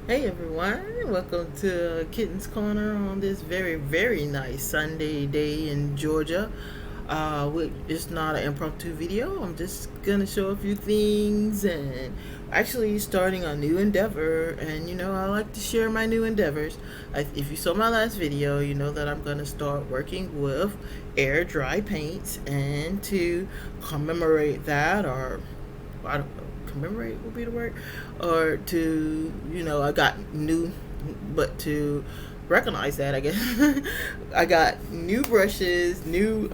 Hey everyone, welcome to Kitten's Corner on this very nice Sunday day in Georgia. It's not an impromptu video. I'm just gonna show a few things and actually starting a new endeavor. And I like to share my new endeavors. If you saw my last video, you know that I'm gonna start working with air dry paints, and to commemorate that, or I don't know, commemorate would be the word, or to, I got new, but to recognize that, I guess, I got new brushes, new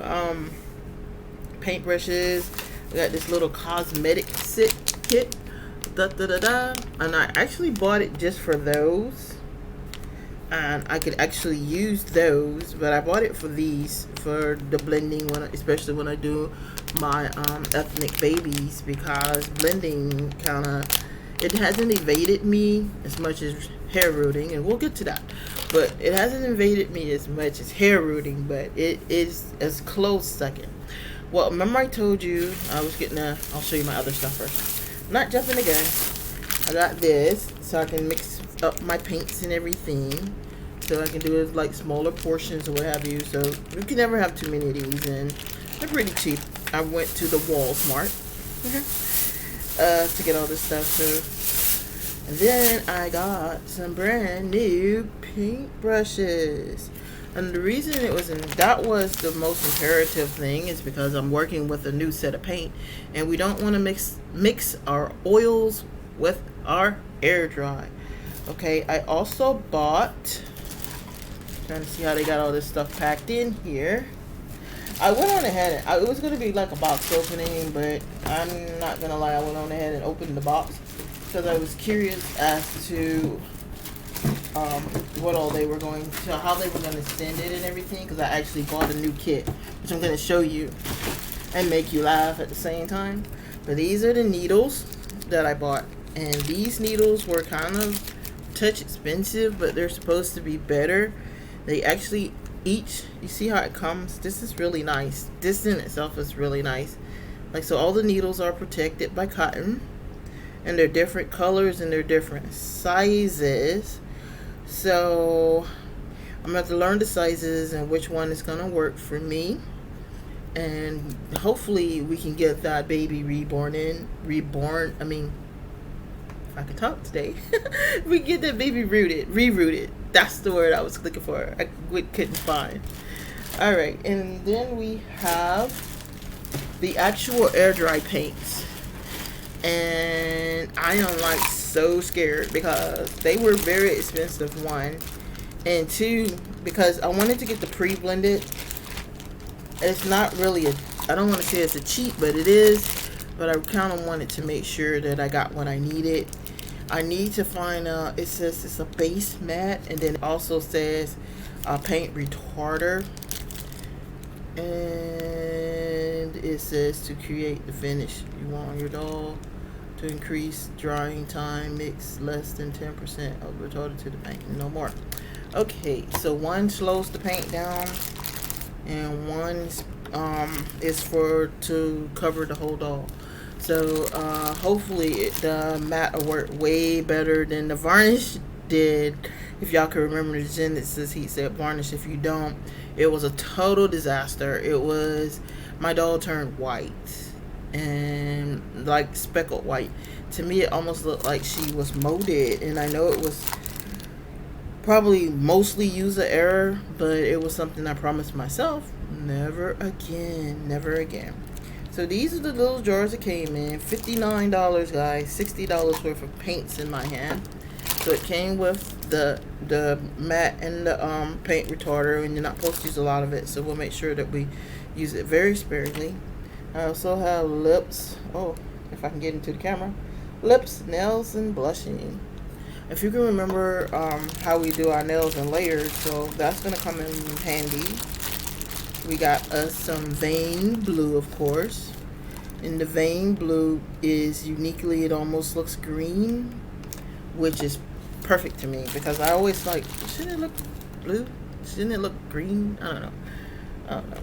paint brushes. I got this little cosmetic sit kit, and I actually bought it just for those, and I could actually use those, but I bought it for these, for the blending, especially when I do my ethnic babies, because blending kind of, it hasn't evaded me as much as hair rooting, and we'll get to that. But it hasn't invaded me as much as hair rooting, but it is as close second. Well, remember I told you I was getting I'll show you my other stuff first. Not jumping the gun. I got this so I can mix up my paints and everything. So I can do it like smaller portions or what have you. So you can never have too many of these, and they're pretty cheap. I went to the Walmart to get all this stuff. So, and then I got some brand new paint brushes. And the reason that was the most imperative thing is because I'm working with a new set of paint, and we don't want to mix our oils with our air dry. Okay, I also bought, trying to see how they got all this stuff packed in here. I went on ahead and it was going to be like a box opening, but I'm not going to lie, I went on ahead and opened the box because I was curious as to what all they were going to, how they were going to send it and everything, because I actually bought a new kit, which I'm going to show you and make you laugh at the same time. But these are the needles that I bought, and these needles were kind of touch expensive, but they're supposed to be better. They actually each, you see how it comes, this is really nice. This in itself is really nice. Like, so all the needles are protected by cotton, and they're different colors and they're different sizes. So I'm gonna have to learn the sizes and which one is gonna work for me, and hopefully we can get that baby reborn. I mean, if I can talk today, we get that baby rerooted. That's the word I was looking for. I couldn't find. All right, and then we have the actual air dry paints, and I am like so scared because they were very expensive, one, and two, because I wanted to get the pre-blended. It's not really I don't want to say it's a cheat, but it is. But I kind of wanted to make sure that I got what I needed. I need to find it says it's a base mat, and then it also says paint retarder, and it says to create the finish you want on your doll. To increase drying time, mix less than 10% of retardant to the paint, no more. Okay, so one slows the paint down, and one is to cover the whole doll. So hopefully the matte will work way better than the varnish did. If y'all can remember the Genesis heat set varnish. If you don't, it was a total disaster. It was, my doll turned white, and like speckled white. To me, it almost looked like she was molded, and I know it was probably mostly user error, but it was something I promised myself, never again, never again. So these are the little jars that came in. $59, guys. $60 worth of paints in my hand. So it came with the matte and the paint retarder, and you're not supposed to use a lot of it, so we'll make sure that we use it very sparingly. I also have lips. Oh, if I can get into the camera. Lips, nails, and blushing. If you can remember how we do our nails in layers, so that's going to come in handy. We got us some vein blue, of course. And the vein blue is uniquely, it almost looks green, which is perfect to me, because I always like, shouldn't it look blue? Shouldn't it look green? I don't know.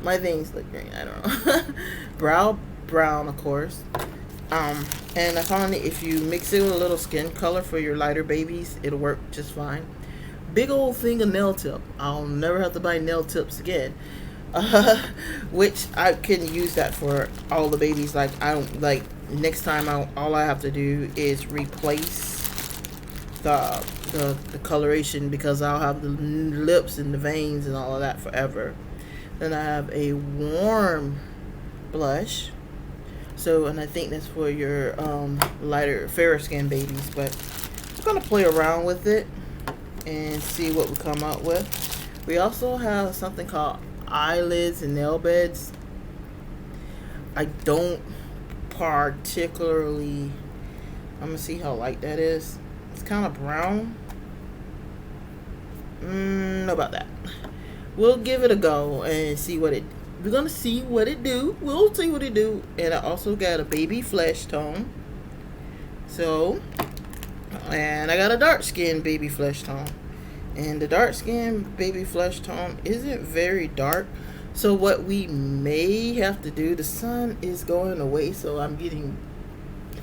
My veins look green. I don't know. Brow brown, of course. And I found that if you mix it with a little skin color for your lighter babies, it'll work just fine. Big old thing of nail tip. I'll never have to buy nail tips again. Which I can use that for all the babies. Like, I don't like, next time all I have to do is replace the coloration, because I'll have the lips and the veins and all of that forever. Then I have a warm blush. So, and I think that's for your lighter, fairer skin babies. But I'm gonna play around with it and see what we come up with. We also have something called eyelids and nail beds. I don't particularly, I'm gonna see how light that is. It's kind of brown. Know about that. We'll give it a go and see what it, we're gonna see what it do. We'll see what it do. And I also got a baby flesh tone. So, and I got a dark skin baby flesh tone. And the dark skin baby flesh tone isn't very dark. So what we may have to do, the sun is going away, so I'm getting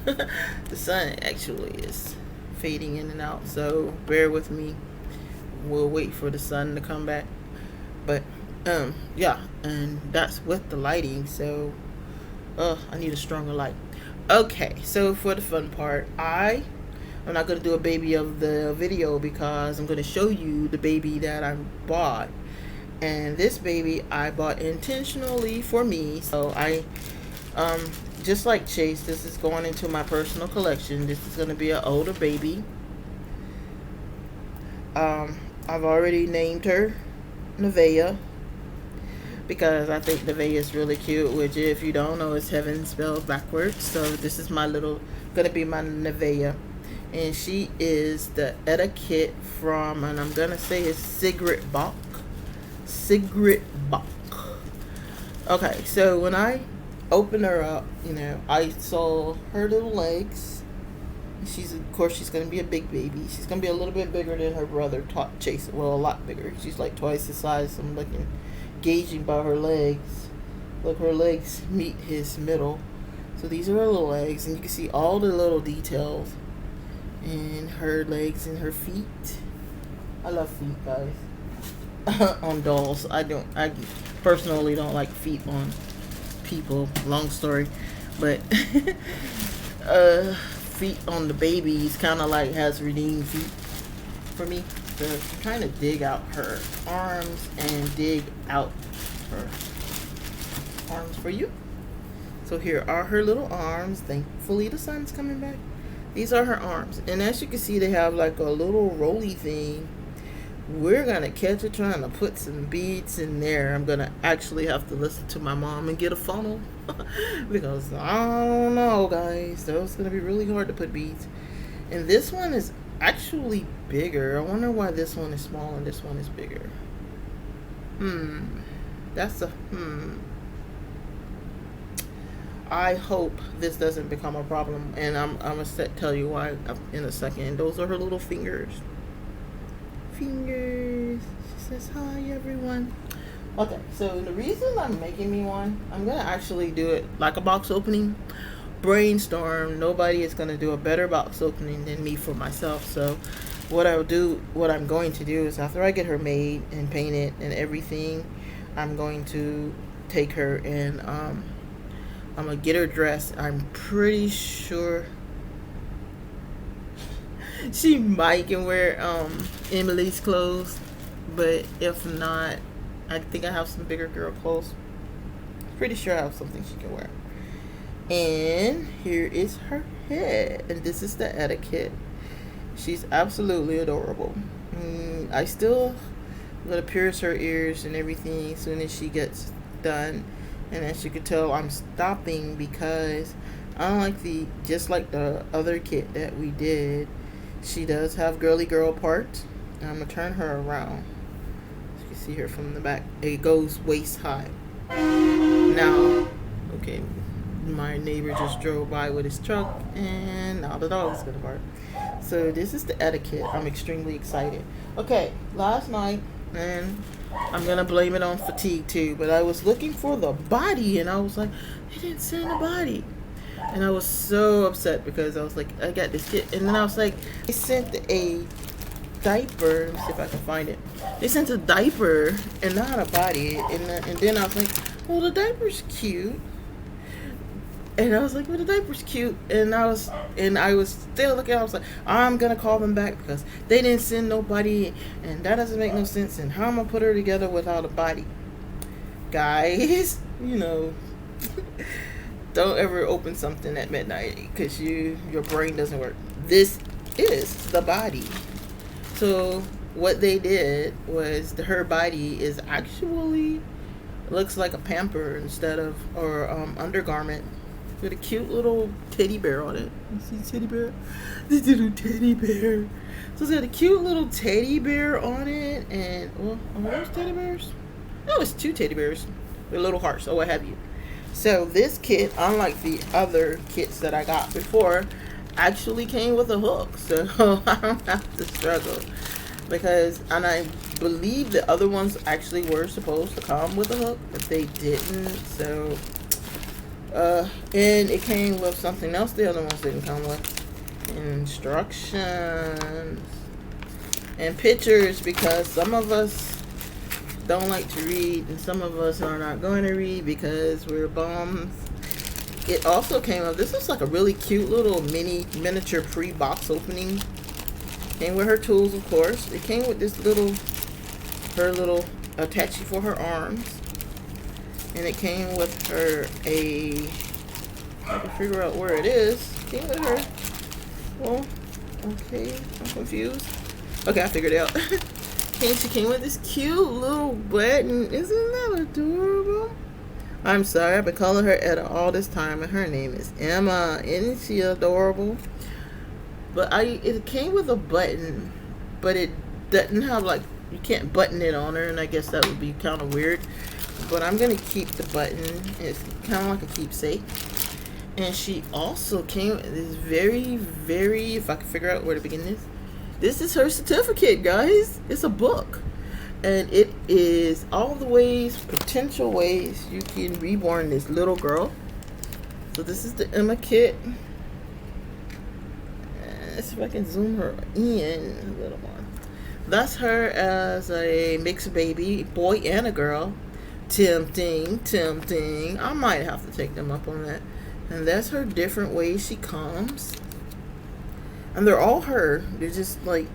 the sun actually is fading in and out, so bear with me. We'll wait for the sun to come back. But yeah, and that's with the lighting. So I need a stronger light. Okay, so for the fun part, I'm not going to do a baby of the video, because I'm going to show you the baby that I bought. And this baby I bought intentionally for me. So I just like Chase, this is going into my personal collection. This is going to be an older baby. I've already named her Nevaeh, because I think Nevaeh is really cute, which, if you don't know, is heaven spelled backwards. So this is my little, gonna be my Nevaeh. And she is the etiquette from, and I'm gonna say it's Sigrid Bach. Sigrid Bach. Okay, so when I opened her up, I saw her little legs. Of course, she's gonna be a big baby. She's gonna be a little bit bigger than her brother, Chase. Well, a lot bigger. She's like twice the size. I'm looking, gauging by her legs. Look, her legs meet his middle. So these are her little legs, and you can see all the little details in her legs and her feet. I love feet, guys. On dolls. I personally don't like feet on people. Long story. But feet on the babies kind of like has redeemed feet for me. So I'm trying to dig out her arms and dig out her arms for you. So here are her little arms. Thankfully the sun's coming back. These are her arms, and as you can see, they have like a little rolly thing. We're gonna catch her trying to put some beads in there. I'm gonna actually have to listen to my mom and get a funnel because I don't know, guys. That was gonna be really hard to put beads. And this one is actually bigger. I wonder why this one is small and this one is bigger. That's a I hope this doesn't become a problem, and I'm gonna tell you why in a second. Those are her little fingers. She says hi, everyone. Okay, so the reason I'm making me one, I'm gonna actually do it like a box opening. Brainstorm. Nobody is gonna do a better box opening than me for myself. So what I'm going to do is, after I get her made and painted and everything, I'm going to take her and I'm gonna get her dressed. I'm pretty sure she might can wear Emily's clothes, but if not, I think I have some bigger girl clothes. Pretty sure I have something she can wear. And here is her head, and this is the etiquette. She's absolutely adorable. I still gonna pierce her ears and everything as soon as she gets done. And as you can tell, I'm stopping because I don't like just like the other kit that we did, she does have girly girl parts. I'm gonna turn her around. You can see her from the back. It goes waist high. Now, okay, my neighbor just drove by with his truck, and now the dog is gonna bark. So this is the etiquette. I'm extremely excited. Okay, last night, and I'm gonna blame it on fatigue too, but I was looking for the body, and I was like, they didn't send the body. And I was so upset because I was like, I got this kit. And then I was like, they sent a diaper. Let me see if I can find it. They sent a diaper and not a body. And then I was like, well, the diaper's cute. And I was like, well, the diaper's cute. And I was still looking. I was like, I'm gonna call them back because they didn't send nobody, and that doesn't make no sense. And how am I gonna put her together without a body, guys? Don't ever open something at midnight because your brain doesn't work. This is the body. So what they did was her body is actually looks like a pamper instead of or undergarment with a cute little teddy bear on it. You see teddy bear? This little teddy bear. So it's got a cute little teddy bear on it, and well, are those teddy bears? No, it's 2 teddy bears with little hearts or what have you. So this kit, unlike the other kits that I got before, actually came with a hook, so I don't have to struggle. And I believe the other ones actually were supposed to come with a hook, but they didn't. So, and it came with something else the other ones didn't come with: instructions and pictures, because some of us don't like to read, and some of us are not going to read because we're bums. It also came up, this is like a really cute little miniature pre-box opening. Came with her tools, of course. It came with this her little attachment for her arms. And it came with her I can figure out where it is. It came with her, well, okay, I'm confused. Okay, I figured it out. She came with this cute little button. Isn't that adorable? I'm sorry, I've been calling her Etta all this time, and her name is Emma. Isn't she adorable? But it came with a button, but it doesn't have, like, you can't button it on her, and I guess that would be kind of weird. But I'm going to keep the button. It's kind of like a keepsake. And she also came with this very, very, if I can figure out where to begin this is her certificate, guys. It's a book. And it is all the potential ways you can reborn this little girl. So this is the Emma kit. Let's see if I can zoom her in a little more. That's her as a mixed baby, boy and a girl. Tempting. I might have to take them up on that. And that's her different ways she comes. And they're all her. They're just like,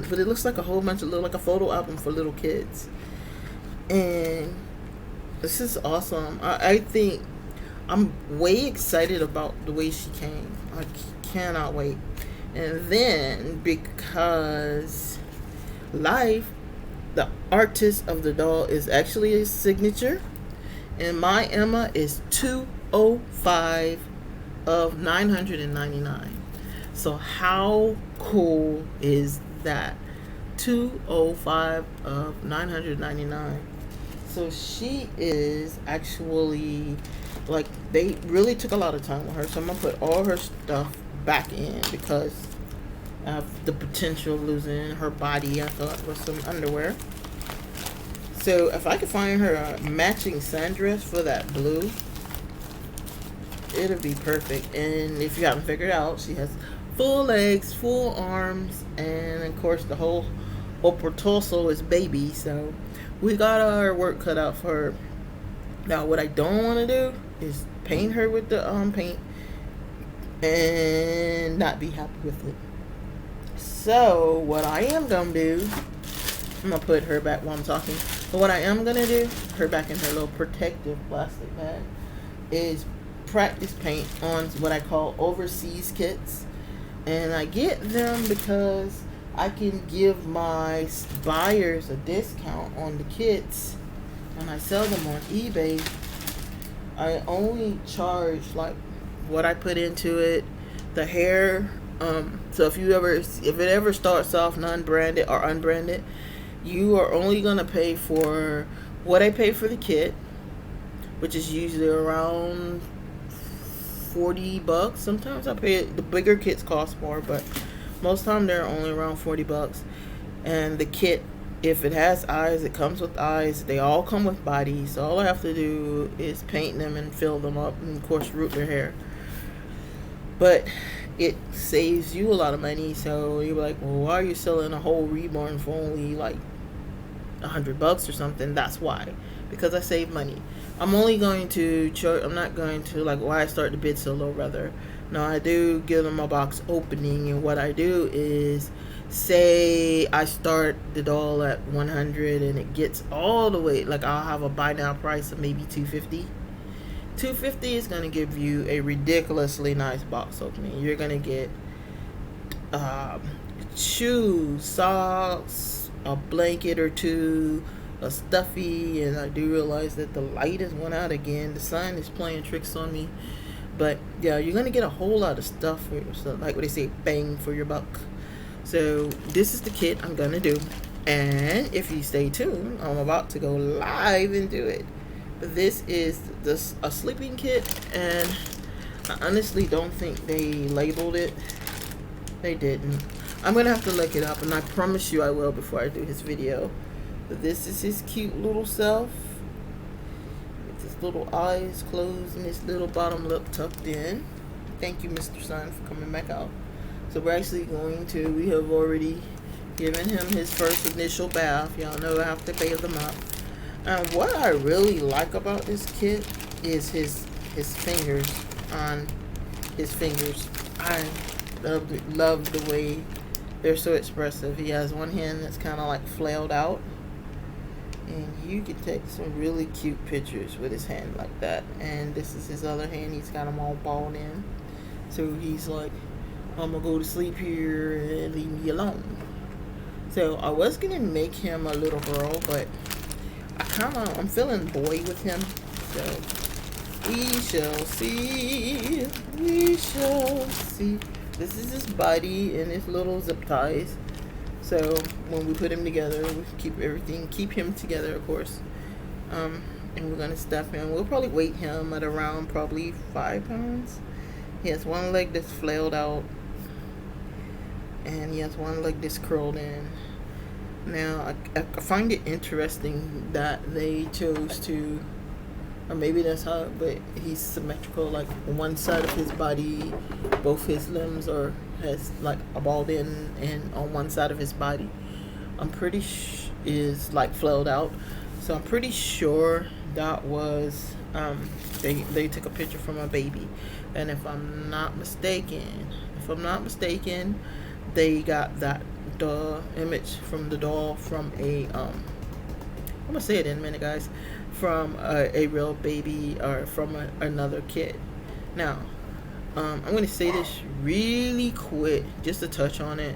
but it looks like a whole bunch of like a photo album for little kids. And this is awesome. I think I'm way excited about the way she came. I cannot wait. And then because Life, the artist of the doll, is actually a signature. And my Emma is 205 of 999. So how cool is that? 205 of 999. So she is actually, like, they really took a lot of time with her. So I'm going to put all her stuff back in because of the potential of losing her body, I thought, with some underwear. So if I could find her a matching sundress for that blue, it'll be perfect. And if you haven't figured out, she has full legs, full arms, and of course the whole upper torso is baby. So we got our work cut out for her. Now what I don't want to do is paint her with the paint and not be happy with it. So what I am gonna do, I'm gonna put her back while I'm talking, but what I am gonna do, her back in her little protective plastic bag, is practice paint on what I call overseas kits. And I get them because I can give my buyers a discount on the kits when I sell them on eBay. I only charge like what I put into it, the hair. So if it ever starts off non-branded or unbranded, you are only gonna pay for what I pay for the kit, which is usually around $40. Sometimes I pay the bigger kits cost more, but most time they're only around $40. And the kit, if it has eyes, it comes with eyes. They all come with bodies. So all I have to do is paint them and fill them up, and of course root their hair. but it saves you a lot of money. So you're like, well, why are you selling a whole Reborn for only like $100 or something? That's why, because I save money. I'm only going to charge. I'm not going to, like, why I start the bid so low. Rather, no, I do give them a box opening, and what I do is, say I start the doll at 100 and it gets all the way, like, I'll have a buy now price of maybe 250. 250 is going to give you a ridiculously nice box opening. You're going to get um, shoes, socks, a blanket or two, a stuffy, and I do realize that the light has went out again. The sun is playing tricks on me. But yeah, you're going to get a whole lot of stuff for yourself. Like what they say, bang for your buck. So this is the kit I'm going to do. And if you stay tuned, I'm about to go live and do it. This is a sleeping kit, and I honestly don't think they labeled it. They didn't. I'm gonna have to look it up, and I promise you I will before I do his video. But this is his cute little self with his little eyes closed and his little bottom lip tucked in. Thank you, Mr. Sun, for coming back out. So we're actually we have already given him his first initial bath. Y'all know I have to bathe him up. And what I really like about this kit is his fingers on his fingers. I love the way they're so expressive. He has one hand that's kind of like flailed out, and you can take some really cute pictures with his hand like that. And this is his other hand. He's got them all balled in, so he's like, I'm gonna go to sleep here and leave me alone. So I was gonna make him a little girl, but I'm feeling boy with him, so we shall see. We shall see. This is his body and his little zip ties. So when we put him together, we keep him together, of course. And we're gonna stuff him. We'll probably weight him at around probably 5 pounds. He has one leg that's flailed out, and he has one leg that's curled in. Now, I find it interesting that they chose to, or maybe that's how, but he's symmetrical. Like one side of his body, both his limbs has like a balled in, and on one side of his body, I'm pretty is like flailed out. So I'm pretty sure that was they took a picture from a baby, and if I'm not mistaken, they got the image from the doll from I'm gonna say it in a minute, guys, from a real baby, or from another kid. Now I'm gonna say this really quick just to touch on it,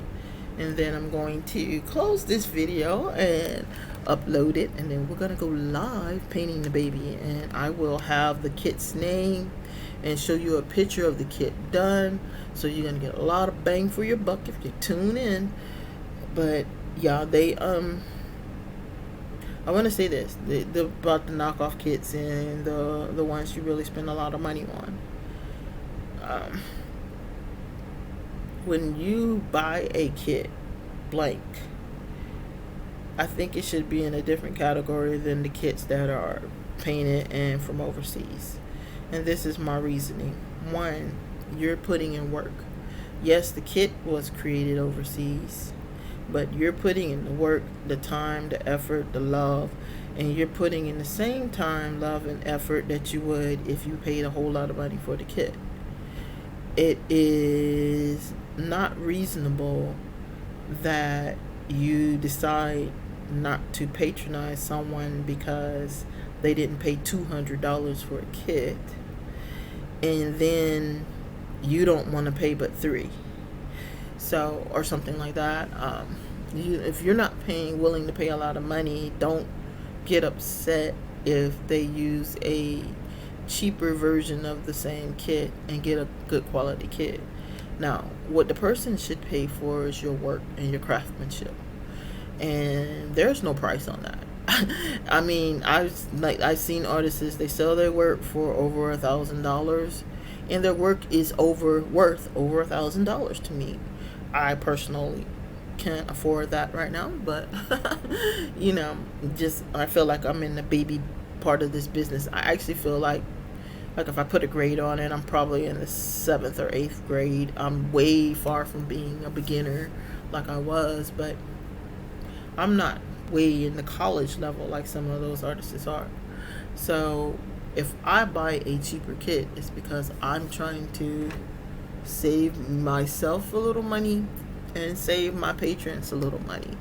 and then I'm going to close this video and upload it, and then we're gonna go live painting the baby, and I will have the kit's name and show you a picture of the kit done. So you're gonna get a lot of bang for your buck if you tune in. But yeah, they I want to say this, the about the knockoff kits and the ones you really spend a lot of money on. When you buy a kit blank, I think it should be in a different category than the kits that are painted and from overseas. And this is my reasoning. One, you're putting in work. Yes, the kit was created overseas, but you're putting in the work, the time, the effort, the love, and you're putting in the same time, love, and effort that you would if you paid a whole lot of money for the kit. It is not reasonable that you decide not to patronize someone because they didn't pay $200 for a kit, and then you don't want to pay but $3, so, or something like that. If you're not willing to pay a lot of money, don't get upset if they use a cheaper version of the same kit and get a good quality kit. Now, what the person should pay for is your work and your craftsmanship, and there's no price on that. I mean, I've seen artists, they sell their work for over $1,000, and their work is worth over $1,000 to me. I personally can't afford that right now, but I feel like I'm in the baby part of this business. I actually feel like Like if I put a grade on it, I'm probably in the 7th or 8th grade. I'm way far from being a beginner like I was, but I'm not way in the college level like some of those artists are. So if I buy a cheaper kit, it's because I'm trying to save myself a little money and save my patrons a little money.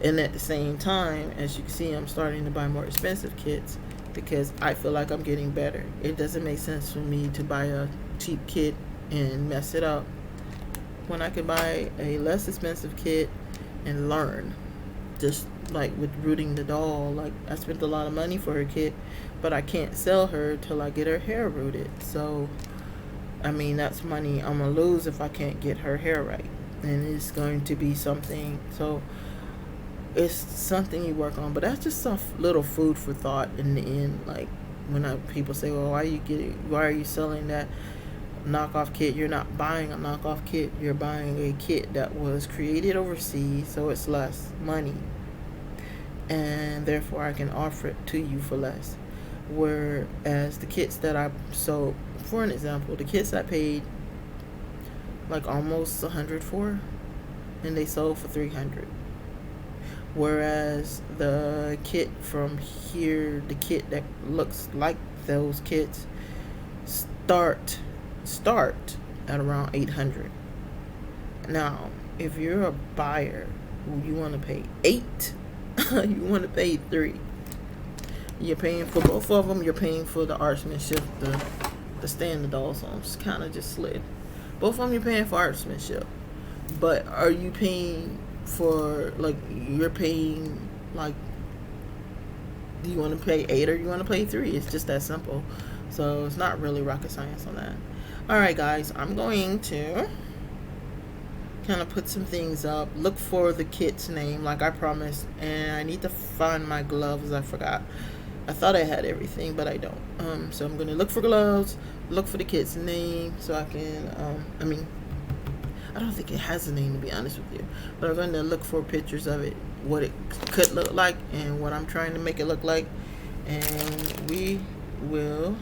And at the same time, as you can see, I'm starting to buy more expensive kits because I feel like I'm getting better. It doesn't make sense for me to buy a cheap kit and mess it up when I could buy a less expensive kit and learn. Just like with rooting the doll, like I spent a lot of money for her kit, but I can't sell her till I get her hair rooted. So I mean, that's money I'm gonna lose if I can't get her hair right, and it's going to be something. So it's something you work on, but that's just some little food for thought in the end. Like when people say, well, why are you selling that knockoff kit? You're not buying a knockoff kit, you're buying a kit that was created overseas, so it's less money, and therefore I can offer it to you for less. Whereas the kits that I sold, for an example, the kits I paid like almost 100 for, and they sold for 300. Whereas the kit from here, the kit that looks like those kits, start at around 800. Now, if you're a buyer, you want to pay 8, you want to pay 3. You're paying for both of them. You're paying for the artsmanship, the stand the dolls on. It's kind of just slid. Both of them you're paying for artsmanship. But are you paying for, like, you're paying, like, do you want to pay 8 or you want to pay 3? It's just that simple. So it's not really rocket science on that. Alright guys, I'm going to kind of put some things up. Look for the kit's name like I promised. And I need to find my gloves. I forgot. I thought I had everything, but I don't. So I'm going to look for gloves, look for the kid's name, so I can, I don't think it has a name, to be honest with you. But I'm going to look for pictures of it, what it could look like, and what I'm trying to make it look like. And we will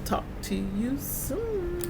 talk to you soon.